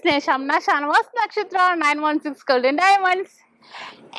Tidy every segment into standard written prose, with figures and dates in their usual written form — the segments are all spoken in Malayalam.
Shamna Shanwas Nakshatra 916 Golden Diamonds.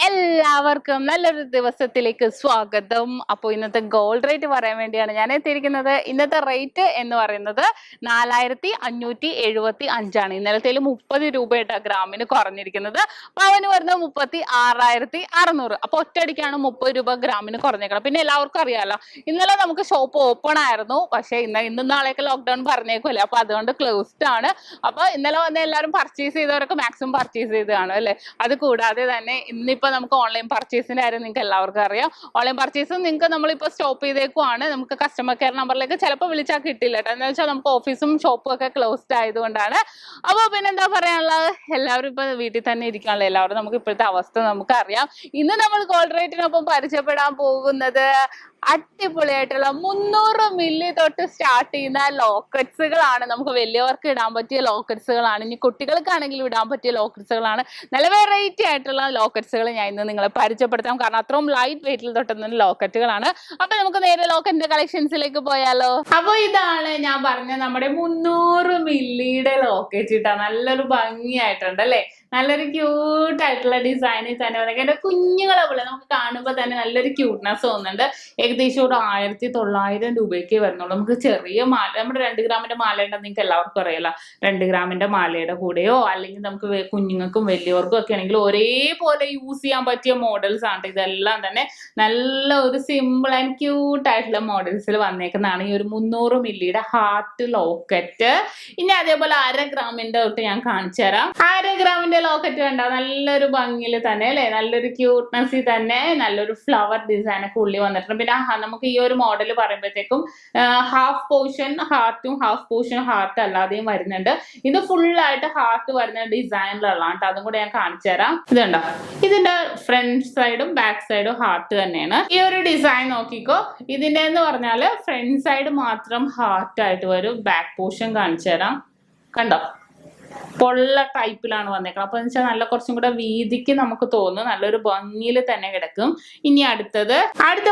എല്ലാവർക്കും നല്ലൊരു ദിവസത്തിലേക്ക് സ്വാഗതം. അപ്പോൾ ഇന്നത്തെ ഗോൾഡ് റേറ്റ് പറയാൻ വേണ്ടിയാണ് ഞാൻ എത്തിയിരിക്കുന്നത്. ഇന്നത്തെ റേറ്റ് എന്ന് പറയുന്നത് 4575 ഇന്നലത്തേൽ 30 രൂപയായിട്ടാണ് ഗ്രാമിന് കുറഞ്ഞിരിക്കുന്നത്. പവന് വരുന്നത് 36,600. അപ്പോൾ ഒറ്റയടിക്കാണ് 30 രൂപ ഗ്രാമിന് കുറഞ്ഞേക്കണം. പിന്നെ എല്ലാവർക്കും അറിയാലോ, ഇന്നലെ നമുക്ക് ഷോപ്പ് ഓപ്പൺ ആയിരുന്നു, പക്ഷേ ഇന്നും നാളെയൊക്കെ ലോക്ക്ഡൌൺ പറഞ്ഞേക്കുമല്ലേ, അപ്പോൾ അതുകൊണ്ട് ക്ലോസ്ഡ് ആണ്. അപ്പോൾ ഇന്നലെ വന്ന് എല്ലാവരും പർച്ചേസ് ചെയ്തവരൊക്കെ മാക്സിമം പർച്ചേസ് ചെയ്ത് കാണും അല്ലേ. അത് കൂടാതെ തന്നെ ഇന്നിപ്പോൾ നമുക്ക് ഓൺലൈൻ പർച്ചേസിന്റെ കാര്യം നിങ്ങൾക്ക് എല്ലാവർക്കും അറിയാം. ഓൺലൈൻ പർച്ചേസ് നിങ്ങൾക്ക് നമ്മളിപ്പോൾ സ്റ്റോപ്പ് ചെയ്തേക്കുവാണ്. നമുക്ക് കസ്റ്റമർ കെയർ നമ്പറിലേക്ക് ചിലപ്പോൾ വിളിച്ചാൽ കിട്ടില്ല കേട്ടോ. എന്താ വെച്ചാൽ നമുക്ക് ഓഫീസും ഷോപ്പും ഒക്കെ ക്ലോസ്ഡ് ആയതുകൊണ്ടാണ്. അപ്പോൾ പിന്നെ എന്താ പറയാനുള്ളത്, എല്ലാവരും ഇപ്പോൾ വീട്ടിൽ തന്നെ ഇരിക്കാണല്ലോ. എല്ലാവരും നമുക്ക് ഇപ്പോഴത്തെ അവസ്ഥ നമുക്കറിയാം. ഇന്ന് നമ്മൾ ഗോൾഡ് റേറ്റിനൊപ്പം പരിചയപ്പെടാൻ പോകുന്നത് അടിപൊളിയായിട്ടുള്ള 300 മില്ലി തൊട്ട് സ്റ്റാർട്ട് ചെയ്യുന്ന ലോക്കറ്റ്സുകളാണ്. നമുക്ക് വലിയവർക്ക് ഇടാൻ പറ്റിയ ലോക്കറ്റ്സുകളാണ്. ഇനി കുട്ടികൾക്കാണെങ്കിലും ഇടാൻ പറ്റിയ ലോക്കറ്റ്സുകളാണ്. നല്ല വെറൈറ്റി ആയിട്ടുള്ള ലോക്കറ്റ്സുകൾ ഞാൻ ഇന്ന് നിങ്ങളെ പരിചയപ്പെടുത്താം. കാരണം അത്രയും ലൈറ്റ് വെയിറ്റിൽ തൊട്ടുന്ന ലോക്കറ്റുകളാണ്. അപ്പൊ നമുക്ക് നേരെ ലോക്കറ്റിന്റെ കളക്ഷൻസിലേക്ക് പോയാലോ. അപ്പൊ ഇതാണ് ഞാൻ പറഞ്ഞ നമ്മുടെ 300 മില്ലിയുടെ ലോക്കറ്റ് ഇട്ടാ നല്ലൊരു ഭംഗിയായിട്ടുണ്ട് അല്ലെ. നല്ലൊരു ക്യൂട്ട് ആയിട്ടുള്ള ഡിസൈനിൽ തന്നെ വന്നേക്കാം. എന്റെ കുഞ്ഞുങ്ങളെ പോലെ നമുക്ക് കാണുമ്പോൾ തന്നെ നല്ലൊരു ക്യൂട്ട്നെസ് തോന്നുന്നുണ്ട്. ഏകദേശം ഒരു 1900 രൂപയ്ക്ക് വരുന്നുള്ളൂ. നമുക്ക് ചെറിയ മാല, നമ്മുടെ 2 ഗ്രാമിന്റെ മാല ഉണ്ടെന്ന് നിങ്ങൾക്ക് എല്ലാവർക്കും അറിയാലോ. 2 ഗ്രാമിന്റെ മാലയുടെ കൂടെയോ അല്ലെങ്കിൽ നമുക്ക് കുഞ്ഞുങ്ങൾക്കും വലിയവർക്കും ഒക്കെ ആണെങ്കിൽ ഒരേപോലെ യൂസ് ചെയ്യാൻ പറ്റിയ മോഡൽസ് ആണ്. ഇതെല്ലാം തന്നെ നല്ല ഒരു സിമ്പിൾ ആൻഡ് ക്യൂട്ട് ആയിട്ടുള്ള മോഡൽസിൽ വന്നേക്കുന്നതാണ് ഈ ഒരു 300 മില്ലിയുടെ ഹാർട്ട് ലോക്കറ്റ്. ഇനി അതേപോലെ 1/2 ഗ്രാമിന്റെ തൊട്ട് ഞാൻ കാണിച്ചു തരാം. 1/2 ഗ്രാമിന്റെ ലോക്കറ്റ് കണ്ട നല്ലൊരു ഭംഗിയിൽ തന്നെ അല്ലെ, നല്ലൊരു ക്യൂട്ട്നെസ്സിൽ തന്നെ നല്ലൊരു ഫ്ലവർ ഡിസൈൻ ഒക്കെ ഉള്ളി വന്നിട്ടുണ്ട്. പിന്നെ നമുക്ക് ഈ ഒരു മോഡൽ പറയുമ്പോഴത്തേക്കും ഹാഫ് പോർഷൻ ഹാർട്ടും ഹാഫ് പോർഷൻ ഹാർട്ട് അല്ലാതെയും വരുന്നുണ്ട്. ഇത് ഫുള്ളായിട്ട് ഹാർട്ട് വരുന്ന ഡിസൈനിലുള്ള കേട്ടോ. അതും കൂടെ ഞാൻ കാണിച്ചു തരാം. ഇതുണ്ടോ, ഇതിന്റെ ഫ്രണ്ട് സൈഡും ബാക്ക് സൈഡും ഹാർട്ട് തന്നെയാണ്. ഈ ഒരു ഡിസൈൻ നോക്കിക്കോ. ഇതിന്റെ എന്ന് പറഞ്ഞാല് ഫ്രണ്ട് സൈഡ് മാത്രം ഹാർട്ട് ആയിട്ട് വരും. ബാക്ക് പോർഷൻ കാണിച്ചു തരാം. കണ്ടോ, പൊള്ള ടൈപ്പിലാണ് വന്നേക്കുന്നത്. അപ്പൊ എന്ന് വെച്ചാൽ നല്ല കുറച്ചും കൂടെ വീതിക്ക് നമുക്ക് തോന്നും, നല്ലൊരു ഭംഗിയിൽ തന്നെ കിടക്കും. ഇനി അടുത്ത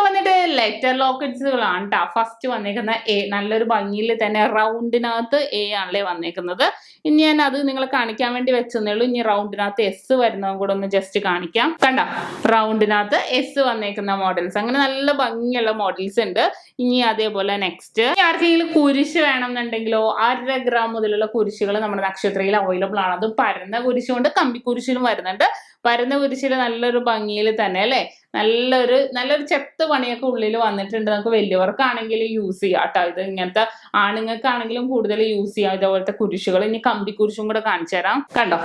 വന്നിട്ട് ലെറ്റർ ലോക്കറ്റ്സുകളാണ് കേട്ടോ. ഫസ്റ്റ് വന്നേക്കുന്ന എ, നല്ലൊരു ഭംഗിയിൽ തന്നെ റൗണ്ടിനകത്ത് എ ആണല്ലേ വന്നേക്കുന്നത്. ഇനി ഞാൻ അത് നിങ്ങളെ കാണിക്കാൻ വേണ്ടി വെച്ചതേ ഉള്ളൂ. ഇനി റൗണ്ടിനകത്ത് എസ് വരുന്നതും കൂടെ ഒന്ന് ജസ്റ്റ് കാണിക്കാം. കണ്ടോ, റൗണ്ടിനകത്ത് എസ് വന്നേക്കുന്ന മോഡൽസ്, അങ്ങനെ നല്ല ഭംഗിയുള്ള മോഡൽസ് ഉണ്ട്. ഇനി അതേപോലെ നെക്സ്റ്റ് ആർക്കെങ്കിലും കുരിശ് വേണമെന്നുണ്ടെങ്കിലോ 1/2 ഗ്രാം മുതലുള്ള കുരിശുകൾ നമ്മുടെ നക്ഷത്രയിൽ അവൈലബിൾ ആണ്. അത് പരന്ന കുരിശുകൊണ്ട് കമ്പി കുരിശിലും വരുന്നുണ്ട്. പരന്ന കുരിശിൽ നല്ലൊരു ഭംഗിയിൽ തന്നെ അല്ലെ, നല്ലൊരു ചെത്ത് പണിയൊക്കെ ഉള്ളിൽ വന്നിട്ടുണ്ട്. നമുക്ക് വലിയവർക്കാണെങ്കിൽ യൂസ് ചെയ്യാം കേട്ടോ. ഇത് ഇങ്ങനത്തെ ആണുങ്ങൾക്കാണെങ്കിലും കൂടുതൽ യൂസ് ചെയ്യാം ഇതേപോലത്തെ കുരിശുകൾ. ഇനി കമ്പി കുരിശും കൂടെ കാണിച്ചു തരാം. കണ്ടോ,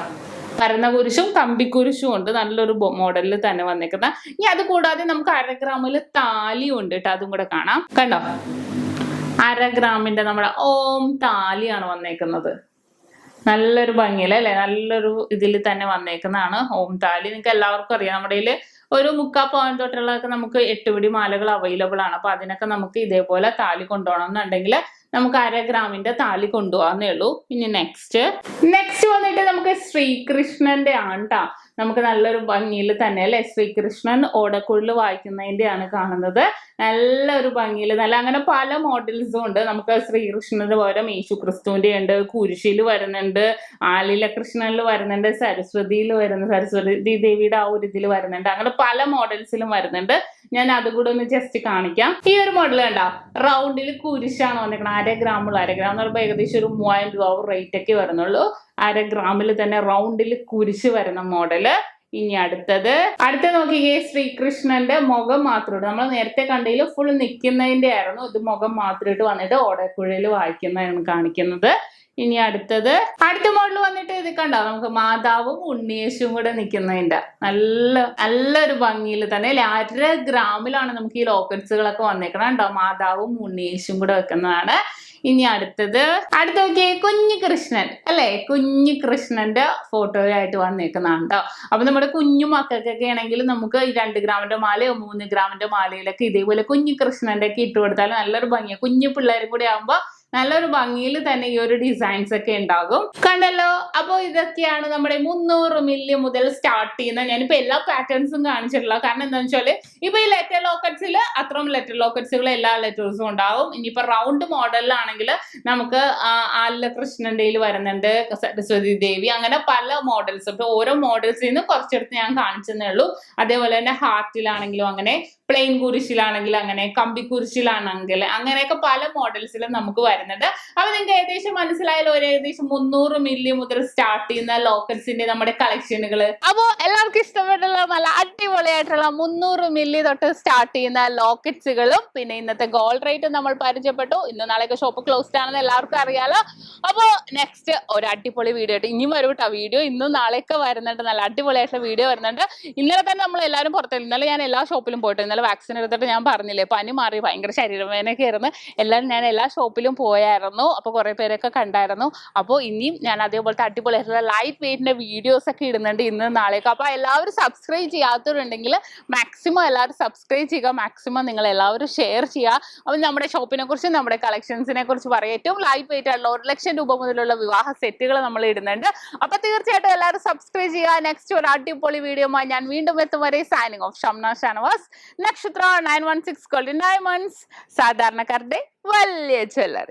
പരന്ന കുരിശും കമ്പിക്കുരിശും ഉണ്ട്, നല്ലൊരു മോഡലിൽ തന്നെ വന്നേക്കുന്ന. ഇനി അത് കൂടാതെ നമുക്ക് 1/2 ഗ്രാമിൽ താലിയും ഉണ്ട് കേട്ടോ. അതും കൂടെ കാണാം. കണ്ടോ, 1/2 ഗ്രാമിന്റെ നമ്മുടെ ഓം താലിയാണ് വന്നേക്കുന്നത്. നല്ലൊരു ഭംഗിയില് അല്ലെ, നല്ലൊരു ഇതിൽ തന്നെ വന്നേക്കുന്നതാണ് ഓം താലി. നിങ്ങൾക്ക് എല്ലാവർക്കും അറിയാം, നമ്മുടെ കയ്യിൽ ഒരു 3/4 പവൻ തൊട്ടുള്ളതൊക്കെ നമുക്ക് 8 പിടി മാലകൾ അവൈലബിൾ ആണ്. അപ്പൊ അതിനൊക്കെ നമുക്ക് ഇതേപോലെ താലി കൊണ്ടുപോകണം എന്നുണ്ടെങ്കിൽ നമുക്ക് 1/2 ഗ്രാമിന്റെ താലി കൊണ്ടുപോകാന്നേ ഉള്ളൂ. ഇനി നെക്സ്റ്റ് വന്നിട്ട് നമുക്ക് ശ്രീകൃഷ്ണന്റെ ആണ് ട്ടാ. നമുക്ക് നല്ലൊരു ഭംഗിയിൽ തന്നെ അല്ലെ, ശ്രീകൃഷ്ണൻ ഓടക്കുഴൽ വായിക്കുന്നതിന്റെ ആണ് കാണുന്നത്. നല്ലൊരു ഭംഗിയിൽ നല്ല അങ്ങനെ പല മോഡൽസും ഉണ്ട്. നമുക്ക് ശ്രീകൃഷ്ണന്റെ പകരം യേശു ക്രിസ്തുവിന്റെ ഉണ്ട്, കുരിശിൽ വരുന്നുണ്ട്, ആലില കൃഷ്ണനിൽ വരുന്നുണ്ട്, സരസ്വതിയിൽ വരുന്നുണ്ട്, സരസ്വതി ദേവിയുടെ ആ ഒരു ഇതിൽ വരുന്നുണ്ട്. അങ്ങനെ പല മോഡൽസിലും വരുന്നുണ്ട്. ഞാൻ അതുകൂടെ ഒന്ന് ജസ്റ്റ് കാണിക്കാം. ഈ ഒരു മോഡൽ കണ്ട റൗണ്ടിൽ കുരിശാണ് വന്നിരിക്കുന്നത്. 1/2 ഗ്രാമുള്ള 1/2 ഗ്രാം എന്ന് പറയുമ്പോൾ ഏകദേശം ഒരു 3000 രൂപ റേറ്റ് ഒക്കെ വരുന്നുള്ളൂ. 1/2 ഗ്രാമിൽ തന്നെ റൗണ്ടിൽ കുരിശ് വരുന്ന മോഡല്. ഇനി അടുത്തത് നോക്കിക്കേ, ശ്രീകൃഷ്ണന്റെ മുഖം മാത്രമായിട്ട് നമ്മൾ നേരത്തെ കണ്ടതിൽ ഫുൾ നിൽക്കുന്നതിന്റെ ആയിരുന്നു. ഇത് മുഖം മാത്രമായിട്ട് വന്നിട്ട് ഓടക്കുഴയിൽ വായിക്കുന്നതാണ് കാണിക്കുന്നത്. ഇനി അടുത്ത മോഡൽ വന്നിട്ട് ഇത് കണ്ടോ, നമുക്ക് മാതാവും ഉണ്ണിയേശും കൂടെ നിൽക്കുന്നതിന്റെ നല്ലൊരു ഭംഗിയിൽ തന്നെ 1/2 ഗ്രാമിലാണ് നമുക്ക് ഈ ലോക്കറ്റ്സുകളൊക്കെ വന്നേക്കണം കേട്ടോ. മാതാവും ഉണ്ണിയേശും കൂടെ വെക്കുന്നതാണ്. ഇനി അടുത്ത് നോക്കിയേ, കുഞ്ഞു കൃഷ്ണൻ അല്ലെ, കുഞ്ഞു കൃഷ്ണന്റെ ഫോട്ടോയായിട്ട് വന്നേക്കുന്നതാണ് കേട്ടോ. അപ്പൊ നമ്മുടെ കുഞ്ഞു മക്കൾക്കൊക്കെ ആണെങ്കിൽ നമുക്ക് ഈ 2 ഗ്രാമിന്റെ മാലയോ 3 ഗ്രാമിന്റെ മാലയിലൊക്കെ ഇതേപോലെ കുഞ്ഞു കൃഷ്ണന്റെ ഒക്കെ ഇട്ട് കൊടുത്താൽ നല്ലൊരു ഭംഗിയാണ്. കുഞ്ഞു പിള്ളേരും കൂടി ആകുമ്പോൾ നല്ലൊരു ഭംഗിയിൽ തന്നെ ഈ ഒരു ഡിസൈൻസ് ഒക്കെ ഉണ്ടാകും. കണ്ടല്ലോ. അപ്പൊ ഇതൊക്കെയാണ് നമ്മുടെ 300 മില്ലി മുതൽ സ്റ്റാർട്ട് ചെയ്യുന്ന. ഞാനിപ്പോ എല്ലാ പാറ്റേൺസും കാണിച്ചിട്ടില്ല, കാരണം എന്താണെന്ന് വെച്ചാല് ഇപ്പൊ ഈ ലെറ്റർ ലോക്കറ്റ്സിൽ അത്രയും ലെറ്റർ ലോക്കറ്റ്സുകൾ എല്ലാ ലെറ്റേഴ്സും ഉണ്ടാവും. ഇനിയിപ്പോ റൗണ്ട് മോഡലിലാണെങ്കിൽ നമുക്ക് കൃഷ്ണന്റെ വരുന്നുണ്ട്, സരസ്വതി ദേവി, അങ്ങനെ പല മോഡൽസ്. ഇപ്പൊ ഓരോ മോഡൽസിൽ നിന്ന് കുറച്ചെടുത്ത് ഞാൻ കാണിച്ചെന്നേ ഉള്ളൂ. അതേപോലെ തന്നെ ഹാർട്ടിലാണെങ്കിലും അങ്ങനെ, പ്ലെയിൻ കുരിശിലാണെങ്കിൽ അങ്ങനെ, കമ്പി കുരിശിലാണെങ്കിൽ അങ്ങനെയൊക്കെ പല മോഡൽസിലും നമുക്ക് വരുന്നുണ്ട്. അപ്പൊ നിങ്ങൾക്ക് ഏകദേശം മനസ്സിലായാലും ഒരു ഏകദേശം 300 മില്ലി മുതൽ സ്റ്റാർട്ട് ചെയ്യുന്ന ലോക്കറ്റ്സിന്റെ നമ്മുടെ കളക്ഷനുകൾ. അപ്പൊ എല്ലാവർക്കും ഇഷ്ടപ്പെട്ടുള്ള നല്ല അടിപൊളിയായിട്ടുള്ള 300 മില്ലി തൊട്ട് സ്റ്റാർട്ട് ചെയ്യുന്ന ലോക്കറ്റ്സുകളും പിന്നെ ഇന്നത്തെ ഗോൾഡ് റേറ്റ് നമ്മൾ പരിചയപ്പെട്ടു. ഇന്ന് നാളെയൊക്കെ ഷോപ്പ് ക്ലോസ്ഡ് ആണെന്ന് എല്ലാവർക്കും അറിയാലോ. അപ്പൊ നെക്സ്റ്റ് ഒരു അടിപൊളി വീഡിയോ ആയിട്ട് ഇനിയും വരും കേട്ടോ. വീഡിയോ ഇന്നും നാളെയൊക്കെ വരുന്നുണ്ട്, നല്ല അടിപൊളിയായിട്ടുള്ള വീഡിയോ വരുന്നുണ്ട്. ഇന്നലെ തന്നെ നമ്മൾ എല്ലാവരും പുറത്തു. ഇന്നലെ ഞാൻ എല്ലാ ഷോപ്പിലും പോയിട്ട്, ഇന്നലെ വാക്സിൻ എടുത്തിട്ട് ഞാൻ പറഞ്ഞില്ലേ പനി മാറി, ഭയങ്കര ശരീരവേദനയൊക്കെ ആയിരുന്നു. ഞാൻ എല്ലാ ഷോപ്പിലും പോയായിരുന്നു. അപ്പൊ കുറെ പേരൊക്കെ കണ്ടായിരുന്നു. അപ്പോൾ ഇനിയും ഞാൻ അതേപോലത്തെ അടിപൊളിയായിട്ടുള്ള ലൈറ്റ് വെയിറ്റിന്റെ വീഡിയോസ് ഒക്കെ ഇടുന്നുണ്ട് ഇന്ന് നാളെയൊക്കെ. അപ്പൊ എല്ലാവരും സബ്സ്ക്രൈബ് ചെയ്യാത്തവരുണ്ടെങ്കിൽ മാക്സിമം എല്ലാവരും സബ്സ്ക്രൈബ് ചെയ്യുക, മാക്സിമം നിങ്ങൾ എല്ലാവരും ഷെയർ ചെയ്യുക. അപ്പൊ നമ്മുടെ ഷോപ്പിനെ കുറിച്ച് നമ്മുടെ കളക്ഷൻസിനെ കുറിച്ച് പറയാം. ഏറ്റവും ലൈറ്റ് വെയിറ്റ് ആയിട്ടുള്ള 1 ലക്ഷം രൂപ മുതലുള്ള വിവാഹ സെറ്റുകൾ നമ്മൾ ഇടുന്നുണ്ട്. അപ്പൊ തീർച്ചയായിട്ടും എല്ലാവരും സബ്സ്ക്രൈബ് ചെയ്യുക. നെക്സ്റ്റ് ഒരു അടിപൊളി വീഡിയോമായി ഞാൻ വീണ്ടും എത്തും വരെ സൈനിങ് ഓഫ്. ഷംന ഷാനവാസ്, നക്ഷത്ര 916 ഗോൾഡൻ ഡയമണ്ട്സ്, സാധാരണക്കാരുടെ വലിയ ജ്വല്ലറി.